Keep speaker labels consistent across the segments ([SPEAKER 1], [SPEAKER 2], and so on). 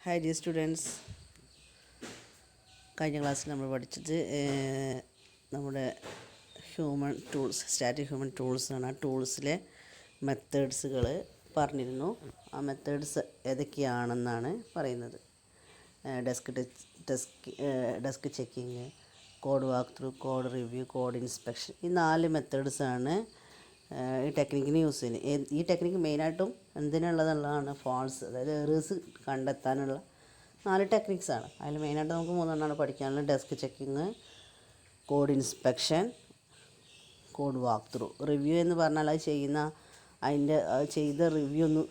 [SPEAKER 1] Hi dear students, കഴിഞ്ഞ ക്ലാസ്സിൽ നമ്മൾ പഠിച്ചത് നമ്മുടെ human tools, static human tools ആണ്. ആ ടൂൾസിലെ മെത്തേഡ്സുകൾ പറഞ്ഞിരുന്നു. ആ മെത്തേഡ്സ് ഏതൊക്കെയാണെന്നാണ് പറയുന്നത്. Desk checking, code walk through, code review, code inspection. ഈ 4 മെത്തേഡ്സാണ് ഈ ടെക്നിക്കിന് യൂസ് ചെയ്യുന്നത്. ഈ ടെക്നിക്ക് മെയിനായിട്ടും എന്തിനുള്ളതെന്നുള്ളതാണ് ഫാൾസ്, അതായത് എറേഴ്സ് കണ്ടെത്താനുള്ള 4 ടെക്നിക്സാണ്. അതിൽ മെയിനായിട്ട് നമുക്ക് 3 പഠിക്കാനുള്ളത്. Desk checking, code inspection, code walk through. Review എന്ന് പറഞ്ഞാൽ അത് ചെയ്ത റിവ്യൂ ഒന്ന്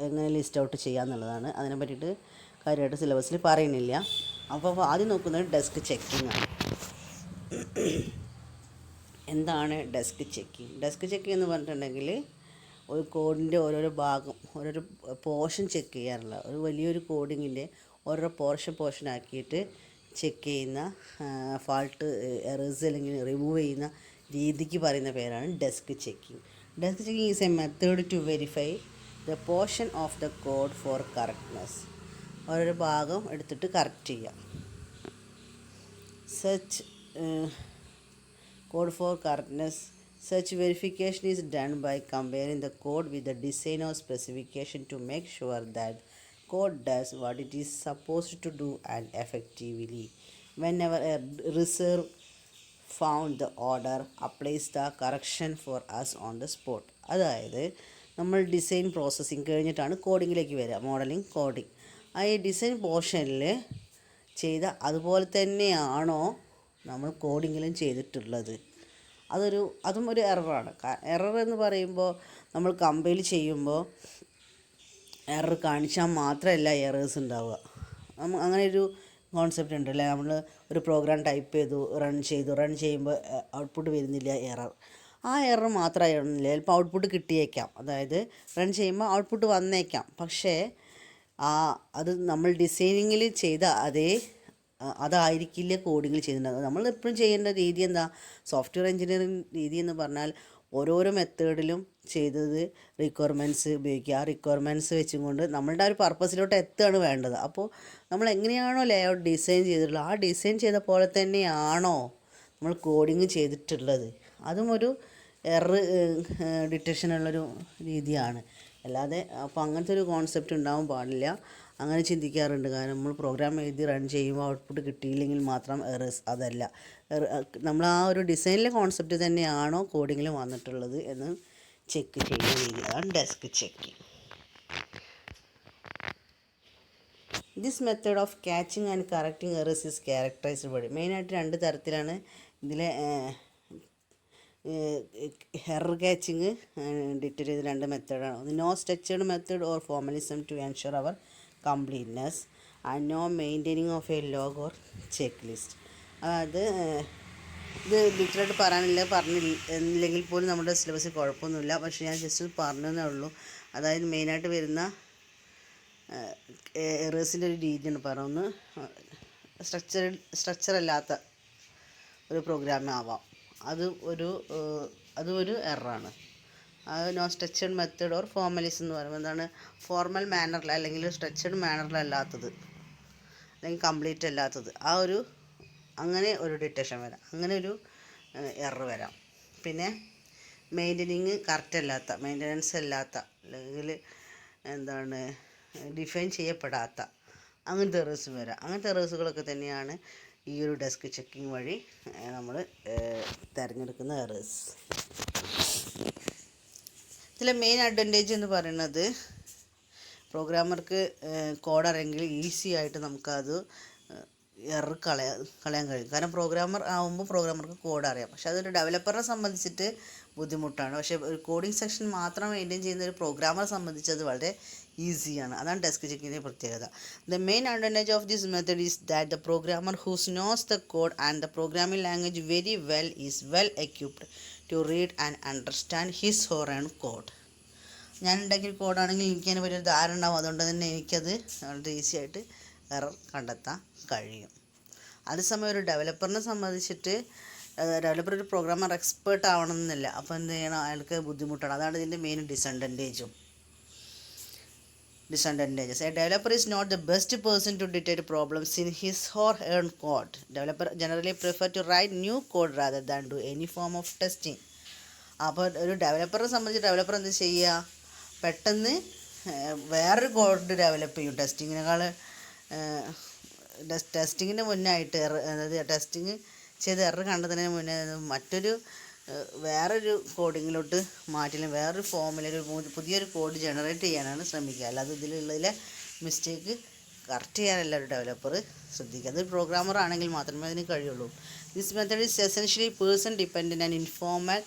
[SPEAKER 1] എങ്ങനെ ലിസ്റ്റ് ഔട്ട് ചെയ്യാന്നുള്ളതാണ്. അതിനെ പറ്റിയിട്ട് കാര്യമായിട്ട് സിലബസിൽ പറയുന്നില്ല. അപ്പോൾ ആദ്യം നോക്കുന്നത് ഡെസ്ക് ചെക്കിങ് ആണ്. എന്താണ് ഡെസ്ക് ചെക്കിങ്? ഡെസ്ക് ചെക്കിങ് എന്ന് പറഞ്ഞിട്ടുണ്ടെങ്കിൽ ഒരു കോഡിൻ്റെ ഓരോരോ ഭാഗം, ഓരോരോ പോർഷൻ ചെക്ക് ചെയ്യാറുള്ള, ഒരു വലിയൊരു കോഡിങ്ങിൻ്റെ ഓരോ പോർഷൻ ആക്കിയിട്ട് ചെക്ക് ചെയ്യുന്ന, ഫാൾട്ട്, എറേഴ്സ് അല്ലെങ്കിൽ റിമൂവ് ചെയ്യുന്ന രീതിക്ക് പറയുന്ന പേരാണ് desk checking. Desk checking is a method to verify the portion of the code for correctness. ഓരോരോ ഭാഗം എടുത്തിട്ട് കറക്റ്റ് ചെയ്യാം. Code for correctness. Such verification is done by comparing the code with the design or specification to make sure that code does what it is supposed to do and effectively. Whenever a reserve found, the order applies the correction for us on the spot. അതായത് നമ്മൾ design processing കഴിഞ്ഞിട്ടാണ് കോഡിങ്ങിലേക്ക് വരിക, modelling, coding. ആ ഈ design പോർഷനിൽ ചെയ്ത അതുപോലെ തന്നെയാണോ നമ്മൾ കോഡിങ്ങിലും ചെയ്തിട്ടുള്ളത്? അതും ഒരു എററാണ്. എറർ എന്ന് പറയുമ്പോൾ നമ്മൾ കമ്പൈൽ ചെയ്യുമ്പോൾ എറർ കാണിച്ചാൽ മാത്രമല്ല എറേഴ്സ് ഉണ്ടാവുക. അങ്ങനെ ഒരു കോൺസെപ്റ്റ് ഉണ്ട് അല്ലേ? നമ്മൾ ഒരു പ്രോഗ്രാം ടൈപ്പ് ചെയ്തു, റൺ ചെയ്യുമ്പോൾ ഔട്ട്പുട്ട് വരുന്നില്ല, എറർ. ആ എറർ മാത്രമായിരുന്നില്ല, ചിലപ്പോൾ ഔട്ട്പുട്ട് കിട്ടിയേക്കാം. അതായത് റൺ ചെയ്യുമ്പോൾ ഔട്ട്പുട്ട് വന്നേക്കാം. പക്ഷേ അത് നമ്മൾ ഡിസൈനിങ്ങിൽ ചെയ്ത അതായിരിക്കില്ല കോഡിങ്ങിൽ ചെയ്യുന്നുണ്ട്. നമ്മൾ എപ്പോഴും ചെയ്യേണ്ട രീതി എന്താ? സോഫ്റ്റ്വെയർ എഞ്ചിനീയറിംഗ് രീതി എന്ന് പറഞ്ഞാൽ ഓരോരോ മെത്തേഡിലും ചെയ്തത് റിക്വയർമെൻറ്റ്സ് ഉപയോഗിക്കുക. ആ റിക്വയർമെൻറ്റ്സ് വെച്ചും കൊണ്ട് നമ്മളുടെ ഒരു പർപ്പസിലോട്ട് എത്തുകയാണ് വേണ്ടത്. അപ്പോൾ നമ്മൾ എങ്ങനെയാണോ ലേഔട്ട് ഡിസൈൻ ചെയ്തിട്ടുള്ളത്, ആ ഡിസൈൻ ചെയ്ത പോലെ തന്നെയാണോ നമ്മൾ കോഡിങ് ചെയ്തിട്ടുള്ളത്? അതും ഒരു എറർ ഡിറ്റക്ഷനുള്ളൊരു രീതിയാണ്. അല്ലാതെ അപ്പോൾ അങ്ങനത്തെ ഒരു കോൺസെപ്റ്റ് ഉണ്ടാവാൻ പാടില്ല. അങ്ങനെ ചിന്തിക്കാറുണ്ട്. കാരണം നമ്മൾ പ്രോഗ്രാം എഴുതി റൺ ചെയ്യുമ്പോൾ ഔട്ട്പുട്ട് കിട്ടിയില്ലെങ്കിൽ മാത്രം എറേഴ്സ്. അതല്ല, നമ്മൾ ആ ഒരു ഡിസൈനിലെ കോൺസെപ്റ്റ് തന്നെയാണോ കോഡിങ്ങിൽ വന്നിട്ടുള്ളത് എന്ന് ചെക്ക് ചെയ്യുന്ന രീതിയാണ് desk checking. This method of catching and correcting errors is characterized by, മെയിനായിട്ട് 2 തരത്തിലാണ് ഇതിലെ എറർ ക്യാച്ചിങ് ഡിറ്റക്ട് ചെയ്ത 2 മെത്തേഡാണ്. ഒന്ന് no structured method or formalism to ensure our completeness and no maintaining of a log or check list. അതായത് ഇത് ഡിറ്റക്റ്റായിട്ട് പറഞ്ഞില്ലെങ്കിൽ പോലും നമ്മുടെ സിലബസിൽ കുഴപ്പമൊന്നുമില്ല. പക്ഷേ ഞാൻ ജസ്റ്റ് പറഞ്ഞതേ ഉള്ളൂ. അതായത് മെയിനായിട്ട് വരുന്ന എറേഴ്സിൻ്റെ ഒരു രീതിയാണ് പറയുന്നത്. സ്ട്രക്ചർ അല്ലാത്ത ഒരു പ്രോഗ്രാം ആവാം, അതും ഒരു എററാണ്. അത് no structured method or formalism എന്ന് പറയുമ്പോൾ എന്താണ്? ഫോർമൽ മാനറിൽ അല്ലെങ്കിൽ സ്ട്രക്ചേർഡ് മാനറിലല്ലാത്തത്, അല്ലെങ്കിൽ കംപ്ലീറ്റ് അല്ലാത്തത്, അങ്ങനെ ഒരു ഡിറ്റക്ഷൻ വരാം, അങ്ങനെ ഒരു എറർ വരാം. പിന്നെ മെയിൻ്റനൻസ് അല്ലാത്ത അല്ലെങ്കിൽ ഡിഫൈൻ ചെയ്യപ്പെടാത്ത അങ്ങനത്തെ എറേഴ്സ് വരാം. അങ്ങനത്തെ എറേഴ്സുകളൊക്കെ തന്നെയാണ് ഈ ഒരു ഡെസ്ക് ചെക്കിങ് വഴി നമ്മൾ തിരഞ്ഞെടുക്കുന്ന എറേഴ്സ്. ഇതിലെ മെയിൻ അഡ്വാൻറ്റേജ് എന്ന് പറയുന്നത് പ്രോഗ്രാമർക്ക് കോഡ് അറിയെങ്കിൽ ഈസി ആയിട്ട് നമുക്കത് എറർ കളയാൻ കഴിയും. കാരണം പ്രോഗ്രാമർ ആകുമ്പോൾ പ്രോഗ്രാമർക്ക് കോഡ് അറിയാം. പക്ഷേ അതൊരു ഡെവലപ്പറിനെ സംബന്ധിച്ചിട്ട് ബുദ്ധിമുട്ടാണ്. പക്ഷേ ഒരു കോഡിംഗ് സെക്ഷൻ മാത്രം മെയിൻറ്റെയിൻ ചെയ്യുന്ന ഒരു പ്രോഗ്രാമറെ സംബന്ധിച്ച് അത് വളരെ ഈസിയാണ്. അതാണ് ഡെസ്ക് ചെക്കിങ്ങിൻ്റെ പ്രത്യേകത. The main advantage of this method is that the programmer whose knows the code and the programming language very well is well equipped to read and understand his or own code. ഞാൻ ഉണ്ടാക്കിയ കോഡാണെങ്കിൽ എനിക്കതിനെ പറ്റി ഒരു ധാരണ ഉണ്ടാവും. അതുകൊണ്ട് തന്നെ എനിക്കത് വളരെ ഈസി ആയിട്ട് എറർ കണ്ടെത്താൻ കഴിയും. അതേസമയം ഒരു ഡെവലപ്പറിനെ സംബന്ധിച്ചിട്ട് ഡെവലപ്പർ ഒരു പ്രോഗ്രാമർ എക്സ്പേർട്ട് ആവണമെന്നില്ല. അപ്പോൾ എന്ത് ചെയ്യണം? അയാൾക്ക് ബുദ്ധിമുട്ടാണ്. അതാണ് ഇതിൻ്റെ main ഡിസഡ്വാൻറ്റേജും. disadvantages. A developer is not the best person to detect problems in his or her code. Developer generally prefer to write new code rather than do any form of testing. അപ്പോൾ ഒരു ഡെവലപ്പറെ സംബന്ധിച്ച് developer എന്ത് ചെയ്യുക, പെട്ടെന്ന് വേറൊരു code develop ചെയ്യും. ടെസ്റ്റിങ്ങിന് മുന്നായിട്ട് അതായത് ടെസ്റ്റിങ് ചെയ്ത് എറർ കണ്ടെത്തുന്നതിന് മുന്നേ വേറൊരു കോഡിങ്ങിലോട്ട് മാറ്റില്ല, വേറൊരു ഫോമിലൊരു പുതിയൊരു കോഡ് ജനറേറ്റ് ചെയ്യാനാണ് ശ്രമിക്കുക. അല്ലാതെ ഇതിലുള്ളതിലെ മിസ്റ്റേക്ക് കറക്റ്റ് ചെയ്യാനല്ല ഒരു ഡെവലപ്പർ ശ്രദ്ധിക്കുക. അത് പ്രോഗ്രാമർ ആണെങ്കിൽ മാത്രമേ അതിന് കഴിയുള്ളൂ. This method is essentially person dependent and informal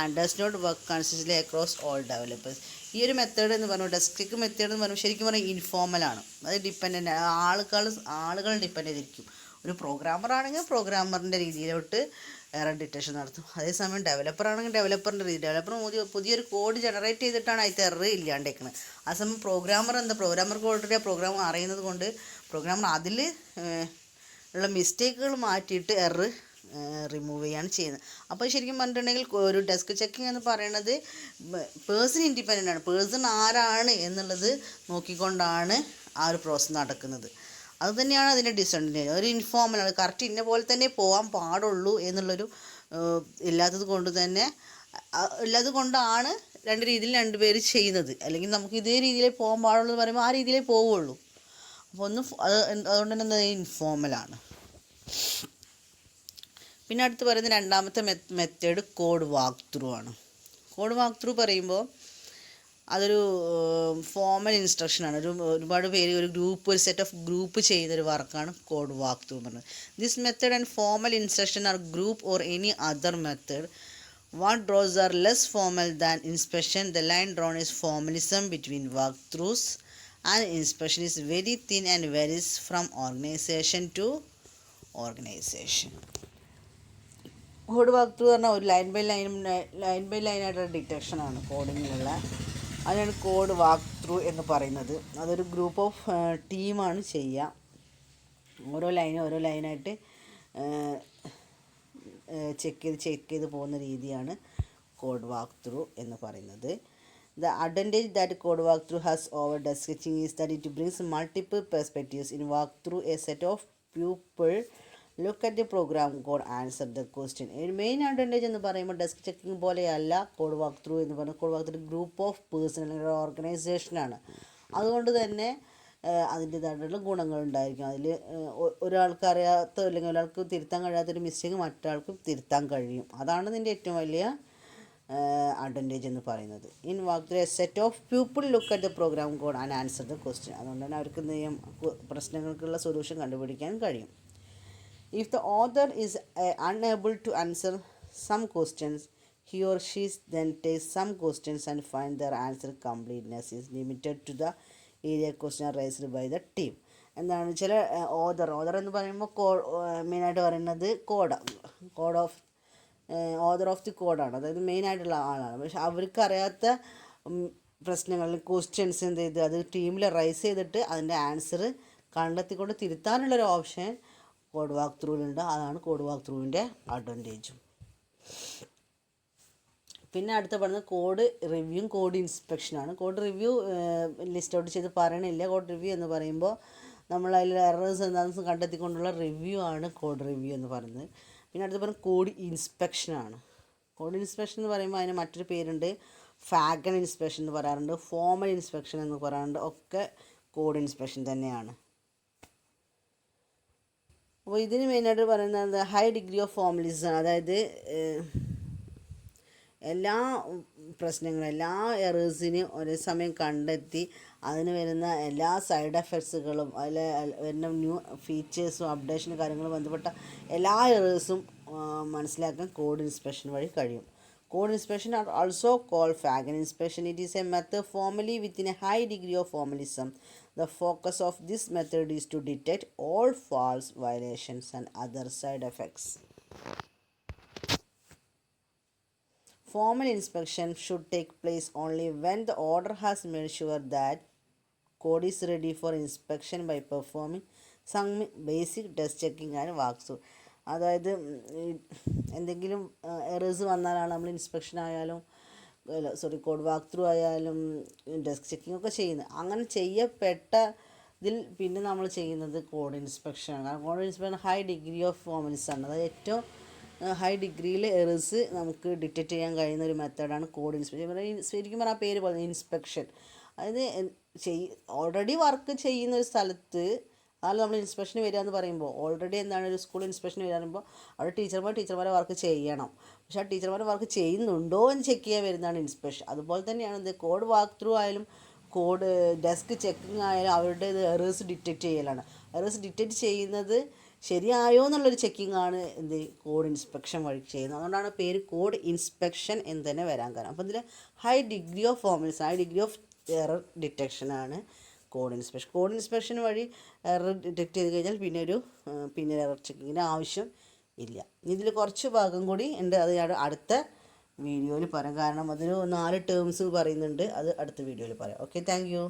[SPEAKER 1] and does not work consistently across all developers. ഈ ഒരു മെത്തേഡ് എന്ന് പറയുമ്പോൾ ഡെസ്ക്ടോപ്പ് മെത്തേഡ് എന്ന് പറയുമ്പോൾ ശരിക്കും പറഞ്ഞാൽ ഇൻഫോർമലാണ്. അത് ഡിപ്പെൻഡൻ്റ് ആളുകൾ ഡിപ്പെൻഡ് ചെയ്തിരിക്കും. ഒരു പ്രോഗ്രാമർ ആണെങ്കിൽ പ്രോഗ്രാമറിൻ്റെ രീതിയിലോട്ട് എറർ ഡിറ്റക്ഷൻ നടത്തും. അതേസമയം ഡെവലപ്പർ ആണെങ്കിൽ ഡെവലപ്പറിൻ്റെ രീതി, ഡെവലപ്പർ പുതിയൊരു കോഡ് ജനറേറ്റ് ചെയ്തിട്ടാണ് അതിൻ്റെ എറർ ഇല്ലാണ്ടേക്കുന്നത്. അതേസമയം പ്രോഗ്രാമർക്ക് ഓൾറെഡി ആ പ്രോഗ്രാം അറിയുന്നത് കൊണ്ട് പ്രോഗ്രാമർ അതിൽ ഉള്ള മിസ്റ്റേക്കുകൾ മാറ്റിയിട്ട് എറർ റിമൂവ് ചെയ്യാണ് ചെയ്യുന്നത്. അപ്പോൾ ശരിക്കും പറഞ്ഞിട്ടുണ്ടെങ്കിൽ ഒരു ഡെസ്ക് ചെക്കിംഗ് എന്ന് പറയുന്നത് പേഴ്സൺ ഇൻഡിപെൻഡൻ്റ് ആണ്. പേഴ്സൺ ആരാണ് എന്നുള്ളത് നോക്കിക്കൊണ്ടാണ് ആ ഒരു പ്രോസസ്സ് നടക്കുന്നത്. അതുതന്നെയാണ് അതിൻ്റെ ഡിസഡ്വാൻറ്റേജ്. ഒരു ഇൻഫോർമലാണ്, കറക്റ്റ് ഇന്ന പോലെ തന്നെ പോകാൻ പാടുള്ളൂ എന്നുള്ളൊരു ഇല്ലാത്തത് കൊണ്ടാണ് രണ്ട് രീതിയിൽ രണ്ടുപേര് ചെയ്യുന്നത്. അല്ലെങ്കിൽ നമുക്ക് ഇതേ രീതിയിലേ പോകാൻ പാടുള്ളൂ എന്ന് പറയുമ്പോൾ ആ രീതിയിലേ പോവുള്ളൂ. അപ്പോൾ അതുകൊണ്ട് തന്നെ എന്താ ഇൻഫോർമലാണ്. പിന്നെ അടുത്ത് പറയുന്ന രണ്ടാമത്തെ മെത്തേഡ് കോഡ് വാക്ക് ത്രൂ ആണ്. കോഡ് വാക്ക് ത്രൂ പറയുമ്പോൾ അതൊരു ഫോമൽ ഇൻസ്ട്രക്ഷനാണ്. ഒരുപാട് പേര് ഒരു സെറ്റ് ഓഫ് ഗ്രൂപ്പ് ചെയ്യുന്നൊരു വർക്കാണ് കോഡ് വാക്ക് ത്രൂ എന്ന് പറയുന്നത്. This method and formal instruction are group or any other method. What draws are less formal than inspection. The line drawn is formalism between walkthroughs and inspection is very thin and varies from organization to organization. Code walk through പറഞ്ഞാൽ ഒരു line by ലൈനായിട്ടുള്ള ഡിറ്റക്ഷനാണ് കോഡിങ്ങിലുള്ള. അതിനാണ് code വാക്ക് through എന്ന് പറയുന്നത്. അതൊരു group of ടീമാണ് ചെയ്യുക. ഓരോ ലൈനായിട്ട് ചെക്ക് ചെയ്ത് പോകുന്ന രീതിയാണ് കോഡ് വാക്ക് ത്രൂ എന്ന് പറയുന്നത്. The advantage that code walkthrough has over desk sketching is that it brings multiple perspectives. In walkthrough, a set of people look at the program code, answer the question. Main advantage എന്ന് പറയുമ്പോൾ desk checking പോലെയല്ല code വാക്ക് through എന്ന് പറയുന്നത്. Code walk through group of person അല്ലെങ്കിൽ ഓർഗനൈസേഷനാണ്. അതുകൊണ്ട് തന്നെ അതിൻ്റേതായിട്ടുള്ള ഗുണങ്ങളുണ്ടായിരിക്കും. അതിൽ ഒരാൾക്ക് അല്ലെങ്കിൽ ഒരാൾക്ക് തിരുത്താൻ കഴിയാത്തൊരു മിസ്റ്റേക്ക് മറ്റൊരാൾക്ക് തിരുത്താൻ കഴിയും. അതാണ് ഇതിൻ്റെ ഏറ്റവും വലിയ അഡ്വാൻറ്റേജ് എന്ന് പറയുന്നത്. In walk through a set of people look at the program code and answer the question. അതുകൊണ്ട് തന്നെ അവർക്ക് പ്രശ്നങ്ങൾക്കുള്ള സൊല്യൂഷൻ കണ്ടുപിടിക്കാൻ കഴിയും. If the author is unable to answer some questions, he or she then takes some questions and find their answer completeness is limited to the area question raised by the team. എന്താണ് ചില author എന്ന് പറയുമ്പോൾ മെയിനായിട്ട് പറയുന്നത് author of the കോഡാണ്. അതായത് മെയിനായിട്ടുള്ള ആളാണ്. പക്ഷെ അവർക്ക് അറിയാത്ത പ്രശ്നങ്ങളിൽ ക്വസ്റ്റ്യൻസ് എന്ത് ചെയ്ത് അത് ടീമിൽ റൈസ് ചെയ്തിട്ട് അതിൻ്റെ ആൻസർ കണ്ടെത്തിക്കൊണ്ട് തിരുത്താനുള്ളൊരു ഓപ്ഷൻ കോഡ് വാക്ക് ത്രൂവിലുണ്ട്. അതാണ് കോഡ് വാക്ക് ത്രൂവിൻ്റെ അഡ്വാൻറ്റേജും. പിന്നെ അടുത്ത പറയുന്നത് കോഡ് റിവ്യൂവും കോഡ് ഇൻസ്പെക്ഷനാണ്. കോഡ് റിവ്യൂ ലിസ്റ്റ് ഔട്ട് ചെയ്ത് പറയണില്ല. കോഡ് റിവ്യൂ എന്ന് പറയുമ്പോൾ നമ്മൾ അതിൽ എറേഴ്സ് എന്താണെന്ന് കണ്ടെത്തിക്കൊണ്ടുള്ള റിവ്യൂ ആണ് കോഡ് റിവ്യൂ എന്ന് പറയുന്നത്. പിന്നെ അടുത്ത് പറയുന്നത് കോഡ് ഇൻസ്പെക്ഷനാണ്. കോഡ് ഇൻസ്പെക്ഷൻ എന്ന് പറയുമ്പോൾ അതിന് മറ്റൊരു പേരുണ്ട്, ഫാഗൺ ഇൻസ്പെക്ഷൻ എന്ന് പറയാറുണ്ട്, ഫോമൽ ഇൻസ്പെക്ഷൻ എന്ന് പറയാറുണ്ട്. ഒക്കെ കോഡ് ഇൻസ്പെക്ഷൻ തന്നെയാണ്. അപ്പോൾ ഇതിന് മെയിനായിട്ട് പറയുന്നത് ഹൈ ഡിഗ്രി ഓഫ് ഫോമലിസം, അതായത് എല്ലാ പ്രശ്നങ്ങളും എല്ലാ എറേഴ്സിനെയും ഒരേ സമയം കണ്ടെത്തി അതിന് വരുന്ന എല്ലാ സൈഡ് എഫക്ട്സുകളും അതിൽ വരുന്ന ന്യൂ ഫീച്ചേഴ്സും അപ്ഡേഷനും കാര്യങ്ങളും ബന്ധപ്പെട്ട എല്ലാ എറേഴ്സും മനസ്സിലാക്കാൻ കോഡ് ഇൻസ്പെക്ഷൻ വഴി കഴിയും. Code inspection are also called Fagan inspection. It is a method formally within a high degree of formalism. The focus of this method is to detect all faults, violations, and other side effects. Formal inspection should take place only when the order has made sure that code is ready for inspection by performing some basic test checking and walkthrough. അതായത് എന്തെങ്കിലും errors വന്നാലാണ് നമ്മൾ inspection ആയാലും code walk through ആയാലും desk checking ഒക്കെ ചെയ്യുന്നത്. അങ്ങനെ ചെയ്യപ്പെട്ട ഇതിൽ പിന്നെ നമ്മൾ ചെയ്യുന്നത് കോഡ് ഇൻസ്പെക്ഷനാണ്. കാരണം code inspection high degree of formance ആണ്. അതായത് ഏറ്റവും ഹൈ ഡിഗ്രിയിൽ എറേഴ്സ് നമുക്ക് ഡിറ്റക്റ്റ് ചെയ്യാൻ കഴിയുന്ന ഒരു മെത്തേഡാണ് കോഡ് ഇൻസ്പെക്ഷൻ. ശരിക്കും പറഞ്ഞാൽ ആ പേര് പോലെ ഇൻസ്പെക്ഷൻ. അതായത് ഓൾറെഡി വർക്ക് ചെയ്യുന്ന ഒരു സ്ഥലത്ത് അതിൽ നമ്മൾ ഇൻസ്പെക്ഷന് വരിക എന്ന് പറയുമ്പോൾ ഓൾറെഡി എന്താണ് ഒരു സ്കൂൾ ഇൻസ്പെക്ഷന് വരിക എന്ന് പറയുമ്പോൾ അവിടെ ടീച്ചർമാരെ വർക്ക് ചെയ്യണം. പക്ഷേ ആ ടീച്ചർമാർ വർക്ക് ചെയ്യുന്നുണ്ടോ എന്ന് ചെക്ക് ചെയ്യാൻ വരുന്നതാണ് ഇൻസ്പെക്ഷൻ. അതുപോലെ തന്നെയാണ് ഇത് കോഡ് വാക്ക് ത്രൂ ആയാലും കോഡ് ഡെസ്ക് ചെക്കിംഗ് ആയാലും അവരുടെ എറേഴ്സ് ഡിറ്റക്റ്റ് ചെയ്യലാണ്. എറേഴ്സ് ഡിറ്റക്റ്റ് ചെയ്യുന്നത് ശരിയായോ എന്നുള്ളൊരു ചെക്കിംഗ് ആണ് എന്ത് കോഡ് ഇൻസ്പെക്ഷൻ വഴി ചെയ്യുന്നത്. അതുകൊണ്ടാണ് പേര് കോഡ് ഇൻസ്പെക്ഷൻ എന്ന് തന്നെ വരാൻ കാരണം. അപ്പോൾ ഇതിൽ high degree of formance, high degree of error ഡിറ്റക്ഷനാണ് കോഡ് ഇൻസ്പെക്ഷൻ. കോഡ് ഇൻസ്പെക്ഷൻ വഴി എറർ ഡിറ്റക്റ്റ് ചെയ്ത് കഴിഞ്ഞാൽ പിന്നെ എറർ ചെക്കിങ്ങിന് ആവശ്യം ഇല്ല. ഇതിൽ കുറച്ച് ഭാഗം കൂടി ഉണ്ട്, അത് ഞാൻ അടുത്ത വീഡിയോയിൽ പറയാം. കാരണം അതൊരു 4 ടേംസ് പറയുന്നുണ്ട്, അത് അടുത്ത വീഡിയോയിൽ പറയാം. Okay, thank you.